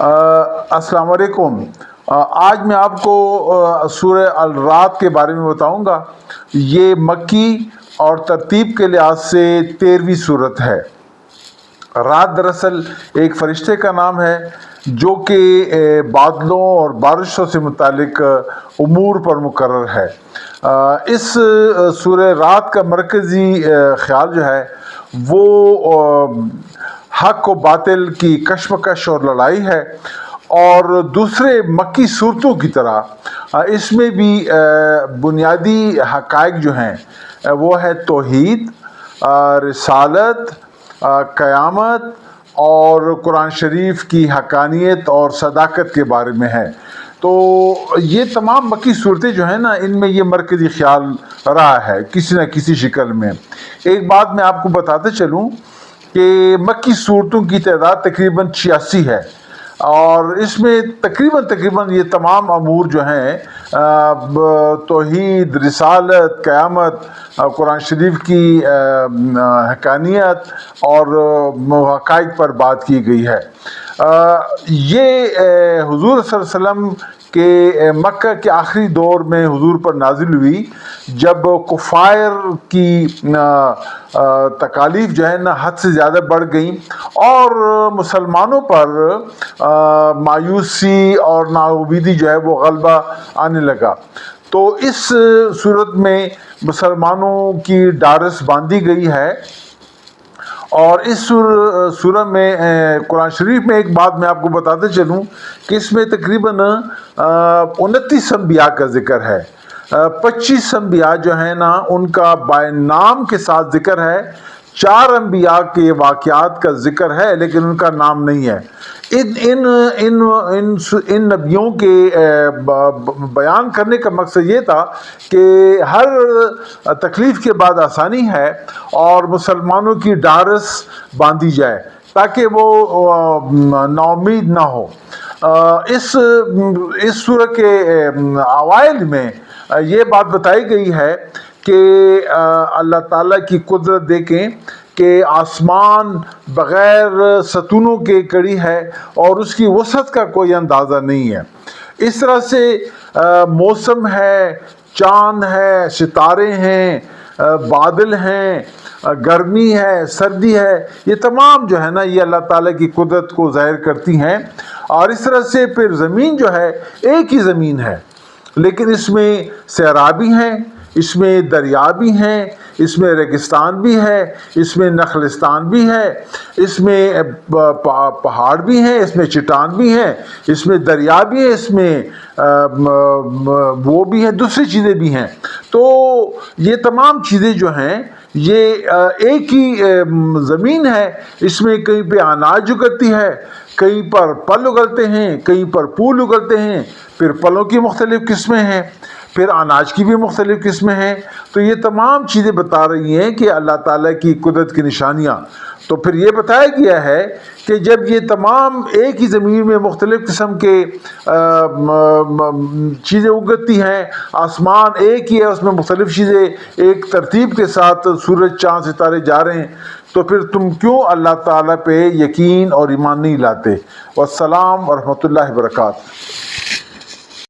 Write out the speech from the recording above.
السلام علیکم۔ آج میں آپ کو سورہ الرعد کے بارے میں بتاؤں گا۔ یہ مکی اور ترتیب کے لحاظ سے 13ویں صورت ہے۔ رات دراصل ایک فرشتے کا نام ہے جو کہ بادلوں اور بارشوں سے متعلق امور پر مقرر ہے۔ اس سورہ رات کا مرکزی خیال جو ہے وہ حق و باطل کی کشمکش اور لڑائی ہے، اور دوسرے مکی صورتوں کی طرح اس میں بھی بنیادی حقائق جو ہیں وہ ہے توحید، رسالت، قیامت اور قرآن شریف کی حقانیت اور صداقت کے بارے میں ہے۔ تو یہ تمام مکی صورتیں جو ہیں نا، ان میں یہ مرکزی خیال رہا ہے کسی نہ کسی شکل میں۔ ایک بات میں آپ کو بتاتے چلوں کہ مکی صورتوں کی تعداد تقریباً 86 ہے، اور اس میں تقریباً یہ تمام امور جو ہیں توحید، رسالت، قیامت، قرآن شریف کی حقانیت اور حقائق پر بات کی گئی ہے۔ یہ حضور صلی اللہ علیہ وسلم کہ مکہ کے آخری دور میں حضور پر نازل ہوئی، جب کفار کی تکالیف جو ہے نا حد سے زیادہ بڑھ گئیں اور مسلمانوں پر مایوسی اور ناامیدی جو ہے وہ غلبہ آنے لگا، تو اس صورت میں مسلمانوں کی ڈارس باندھی گئی ہے۔ اور اس سورہ میں قرآن شریف میں ایک بات میں آپ کو بتاتے چلوں کہ اس میں تقریباً 29 انبیاء کا ذکر ہے۔ 25 انبیاء جو ہیں نا ان کا بائے نام کے ساتھ ذکر ہے، 4 انبیاء کے واقعات کا ذکر ہے لیکن ان کا نام نہیں ہے۔ ان نبیوں کے بیان کرنے کا مقصد یہ تھا کہ ہر تکلیف کے بعد آسانی ہے، اور مسلمانوں کی ڈارس باندھی جائے تاکہ وہ ناامید نہ ہو۔ اس سورہ کے اوائل میں یہ بات بتائی گئی ہے کہ اللہ تعالیٰ کی قدرت دیکھیں کہ آسمان بغیر ستونوں کے کڑی ہے اور اس کی وسعت کا کوئی اندازہ نہیں ہے۔ اس طرح سے موسم ہے، چاند ہے، ستارے ہیں، بادل ہیں، گرمی ہے، سردی ہے، یہ تمام جو ہے نا یہ اللہ تعالیٰ کی قدرت کو ظاہر کرتی ہیں۔ اور اس طرح سے پھر زمین جو ہے ایک ہی زمین ہے، لیکن اس میں صحرا بھی ہیں، اس میں دریا بھی ہیں، اس میں ریگستان بھی ہے، اس میں نخلستان بھی ہے، اس میں پہاڑ بھی ہیں، اس میں چٹان بھی ہیں، اس میں دریا بھی ہے، اس میں وہ بھی ہیں، دوسری چیزیں بھی ہیں۔ تو یہ تمام چیزیں جو ہیں یہ ایک ہی زمین ہے۔ اس میں کہیں پہ اناج اگتی ہے، کہیں پر پھل اگلتے ہیں، کہیں پر پھول اگلتے ہیں، پھر پھلوں کی مختلف قسمیں ہیں، پھر اناج کی بھی مختلف قسمیں ہیں۔ تو یہ تمام چیزیں بتا رہی ہیں کہ اللہ تعالیٰ کی قدرت کی نشانیاں۔ تو پھر یہ بتایا گیا ہے کہ جب یہ تمام ایک ہی زمین میں مختلف قسم کے چیزیں اگتی ہیں، آسمان ایک ہی ہے، اس میں مختلف چیزیں ایک ترتیب کے ساتھ سورج، چاند، ستارے جا رہے ہیں، تو پھر تم کیوں اللہ تعالیٰ پہ یقین اور ایمان نہیں لاتے؟ والسلام ورحمۃ اللہ وبرکاتہ۔